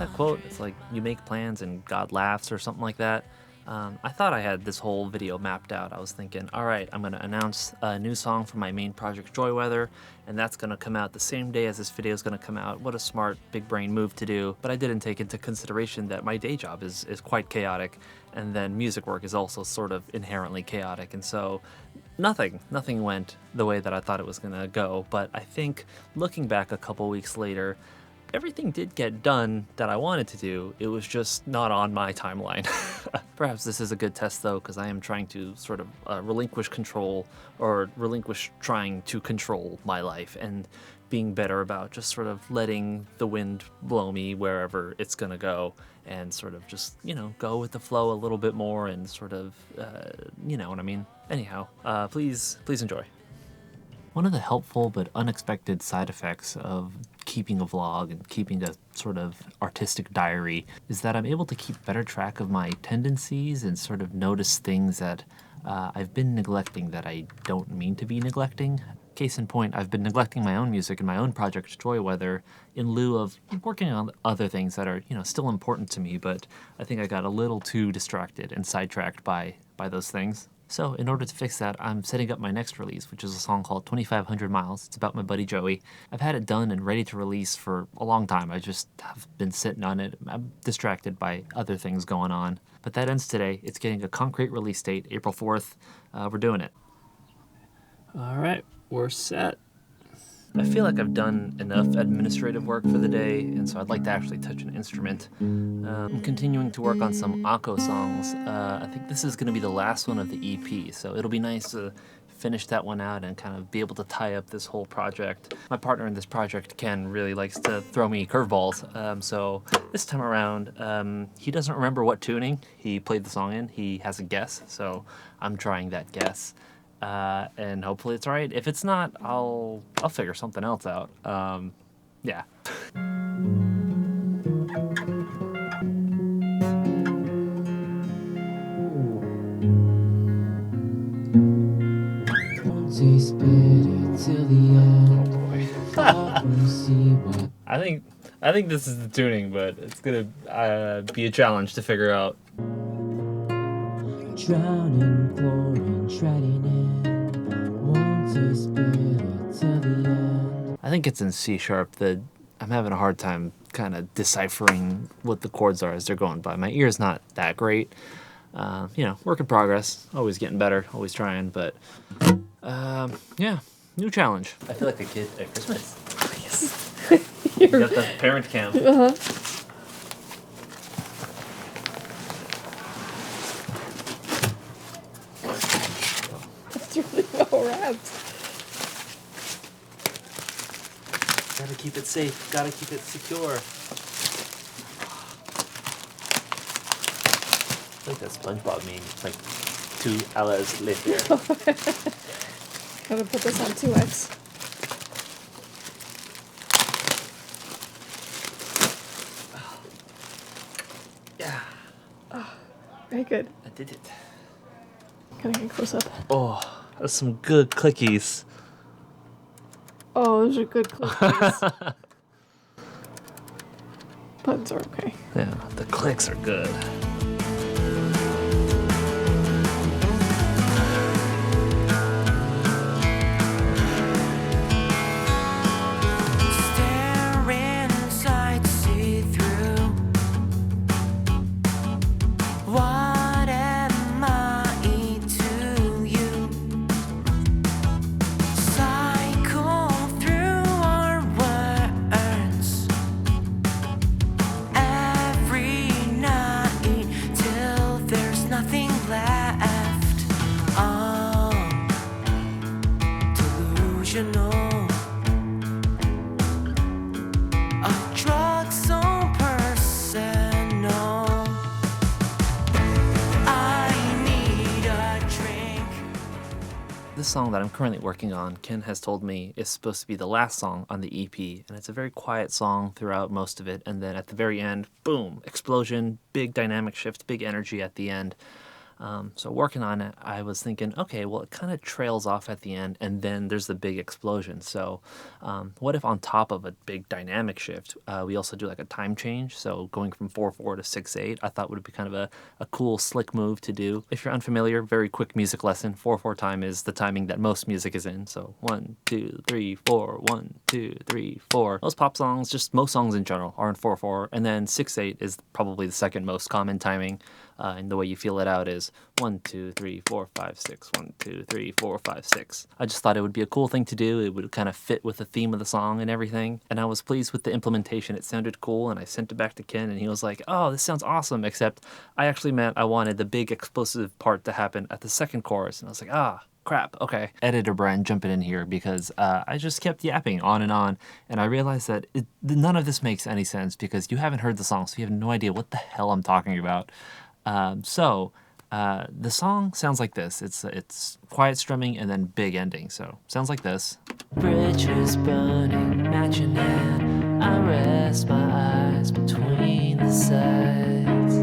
that quote? It's like, you make plans and God laughs or something like that. I thought I had this whole video mapped out. I was thinking, all right, I'm going to announce a new song from my main project, Joy Weather, and that's going to come out the same day as this video is going to come out. What a smart, big brain move to do. But I didn't take into consideration that my day job is quite chaotic, and then music work is also sort of inherently chaotic. And so nothing went the way that I thought it was going to go. But I think looking back a couple weeks later, everything did get done that I wanted to do. It was just not on my timeline. Perhaps this is a good test though, because I am trying to sort of relinquish control, or relinquish trying to control my life, and being better about just sort of letting the wind blow me wherever it's gonna go, and sort of just, go with the flow a little bit more, and sort of, you know what I mean? Anyhow, please enjoy. One of the helpful but unexpected side effects of keeping a vlog and keeping a sort of artistic diary is that I'm able to keep better track of my tendencies and sort of notice things that I've been neglecting that I don't mean to be neglecting. Case in point, I've been neglecting my own music and my own project, Joy Weather, in lieu of working on other things that are, still important to me, but I think I got a little too distracted and sidetracked by those things. So in order to fix that, I'm setting up my next release, which is a song called 2,500 Miles. It's about my buddy Joey. I've had it done and ready to release for a long time. I just have been sitting on it. I'm distracted by other things going on. But that ends today. It's getting a concrete release date, April 4th. We're doing it. All right, we're set. I feel like I've done enough administrative work for the day, and so I'd like to actually touch an instrument. I'm continuing to work on some AHKO songs. I think this is going to be the last one of the EP, so it'll be nice to finish that one out and kind of be able to tie up this whole project. My partner in this project, Ken, really likes to throw me curveballs, so this time around, he doesn't remember what tuning he played the song in. He has a guess, so I'm trying that guess. And hopefully it's all right. If it's not, I'll figure something else out. Yeah. I think this is the tuning, but it's gonna be a challenge to figure out. Drowning, chlorine, treading in, won't taste bitter till the end. I think it's in C sharp. I'm having a hard time kind of deciphering what the chords are as they're going by. My ear's not that great. Work in progress. Always getting better, always trying, but yeah, new challenge. I feel like a kid at Christmas. Yes. You got the parent cam. Uh-huh. Really well wrapped. Gotta keep it safe, gotta keep it secure. It's like that SpongeBob meme. It's like 2 hours later. Gotta put this on 2x. Yeah. Oh, very good. I did it. Gotta get close up. Oh, that's some good clickies. Oh, those are good clickies. Buttons are okay. Yeah, the clicks are good. This song that I'm currently working on, Ken has told me, is supposed to be the last song on the EP, and it's a very quiet song throughout most of it, and then at the very end, boom, explosion, big dynamic shift, big energy at the end. So working on it, I was thinking, okay, well, it kind of trails off at the end, and then there's the big explosion. So what if on top of a big dynamic shift, we also do like a time change? So going from 4/4 to 6/8, I thought would be kind of a cool, slick move to do. If you're unfamiliar, very quick music lesson. 4/4 time is the timing that most music is in. So 1, 2, 3, 4, 1, 2, 3, 4. Most pop songs, just most songs in general, are in 4/4, and then 6/8 is probably the second most common timing. And the way you feel it out is 1, 2, 3, 4, 5, 6. 1, 2, 3, 4, 5, 6. I just thought it would be a cool thing to do. It would kind of fit with the theme of the song and everything. And I was pleased with the implementation. It sounded cool, and I sent it back to Ken, and he was like, "Oh, this sounds awesome." Except I actually meant I wanted the big explosive part to happen at the second chorus, and I was like, crap, okay. Editor Brian jumping in here because I just kept yapping on, and I realized that none of this makes any sense because you haven't heard the song, so you have no idea what the hell I'm talking about. The song sounds like this. It's quiet strumming and then big ending. So sounds like this. Bridges burning, matching hand. I rest my eyes between the sides.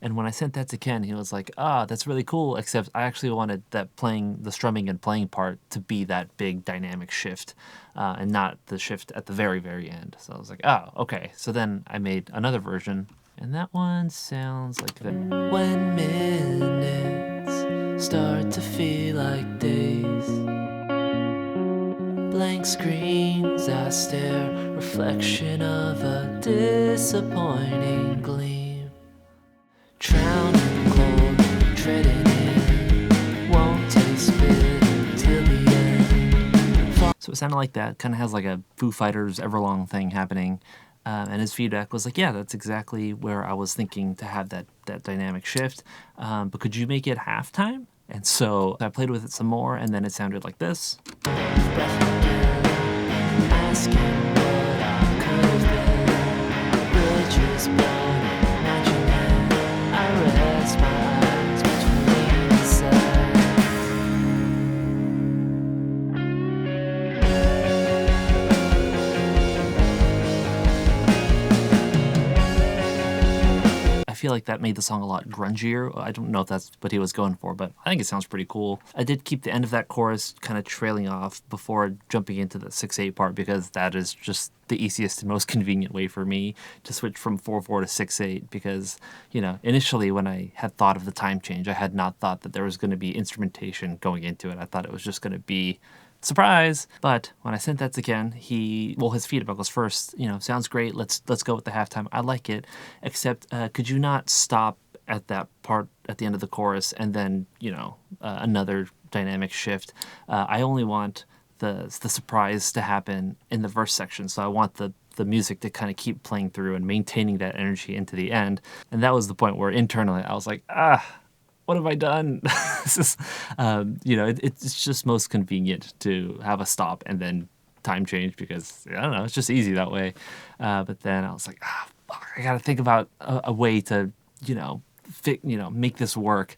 And when I sent that to Ken, he was like, that's really cool, except I actually wanted the strumming and playing part to be that big dynamic shift, and not the shift at the very, very end. So I was like, okay. So then I made another version, and that one sounds like this. When minutes start to feel like days, blank screens I stare, reflection of a disappointing gleam. Drowning cold, treading in, won't taste bitter till the end. So it sounded like that, kind of has like a Foo Fighters Everlong thing happening. And his feedback was like, yeah, that's exactly where I was thinking to have that dynamic shift. But could you make it halftime? And so I played with it some more, and then it sounded like this. Asking what I could have been, bridges burning, matching hand. I rest my eyes between the sides. I feel like that made the song a lot grungier. I don't know if that's what he was going for, but I think it sounds pretty cool. I did keep the end of that chorus kind of trailing off before jumping into the 6/8 part because that is just the easiest and most convenient way for me to switch from 4/4 to 6/8 because, initially when I had thought of the time change, I had not thought that there was going to be instrumentation going into it. I thought it was just going to be surprise. But when I sent that to Ken, his feedback was first, sounds great. Let's go with the halftime. I like it, except could you not stop at that part at the end of the chorus and then, another dynamic shift? I only want the surprise to happen in the verse section. So I want the music to kind of keep playing through and maintaining that energy into the end. And that was the point where internally I was like, what have I done? This is, it's just most convenient to have a stop and then time change because, I don't know, it's just easy that way. But then I was like, fuck, I got to think about a way to, make this work.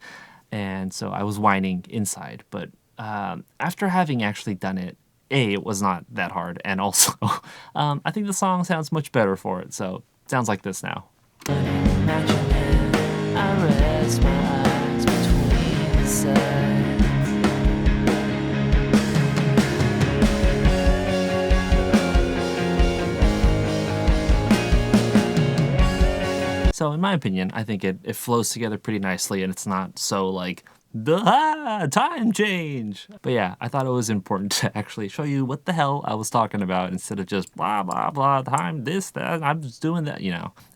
And so I was whining inside. But after having actually done it, it was not that hard. And also, I think the song sounds much better for it. So it sounds like this now. So in my opinion, I think it flows together pretty nicely and it's not so like, time change. But yeah, I thought it was important to actually show you what the hell I was talking about instead of just blah, blah, blah, time, this, that, I'm just doing that,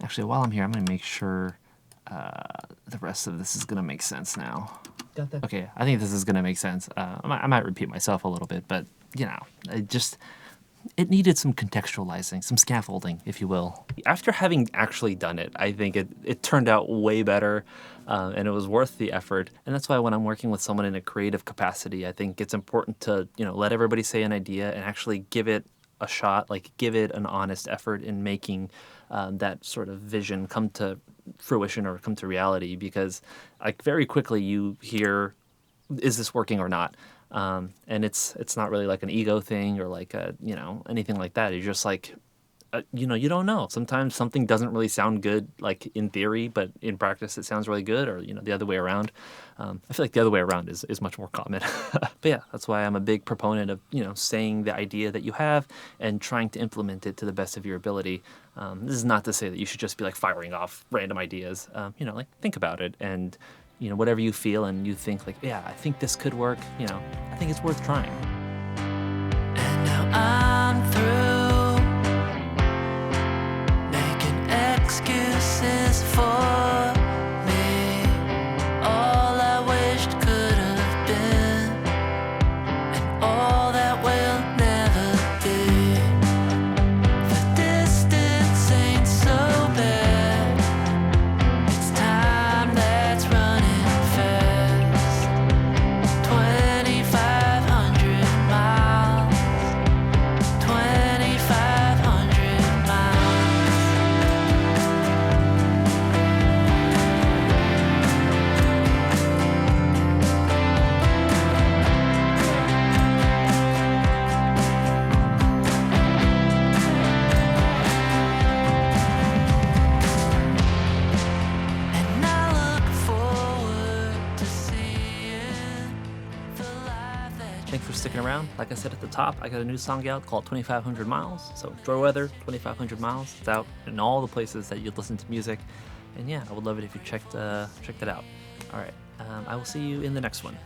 Actually, while I'm here, I'm going to make sure the rest of this is going to make sense now. Got that? Okay, I think this is going to make sense. I might repeat myself a little bit, but, it needed some contextualizing, some scaffolding, if you will. After having actually done it, I think it turned out way better, and it was worth the effort. And that's why when I'm working with someone in a creative capacity, I think it's important to, let everybody say an idea and actually give it a shot, like give it an honest effort in making that sort of vision come to fruition or come to reality. Because like very quickly you hear, is this working or not? And it's not really like an ego thing or like a, anything like that. You're just like, you don't know. Sometimes something doesn't really sound good, like in theory, but in practice it sounds really good, or the other way around. I feel like the other way around is much more common. But yeah, that's why I'm a big proponent of saying the idea that you have and trying to implement it to the best of your ability. This is not to say that you should just be like firing off random ideas. Like think about it and whatever you feel and you think like, yeah, I think this could work. I think it's worth trying. And now I'm through excuses for me. All I wished could have been, and all that will never be. The distance ain't so bad. It's time that's running fast. 2,500 miles. 2,500 miles. And I look forward to seeing the life that Thanks for sticking around. Like I said at the top, I got a new song out called 2,500 Miles. So Joy Weather, 2,500 Miles. It's out in all the places that you listen to music. And yeah, I would love it if you checked it out. All right, I will see you in the next one.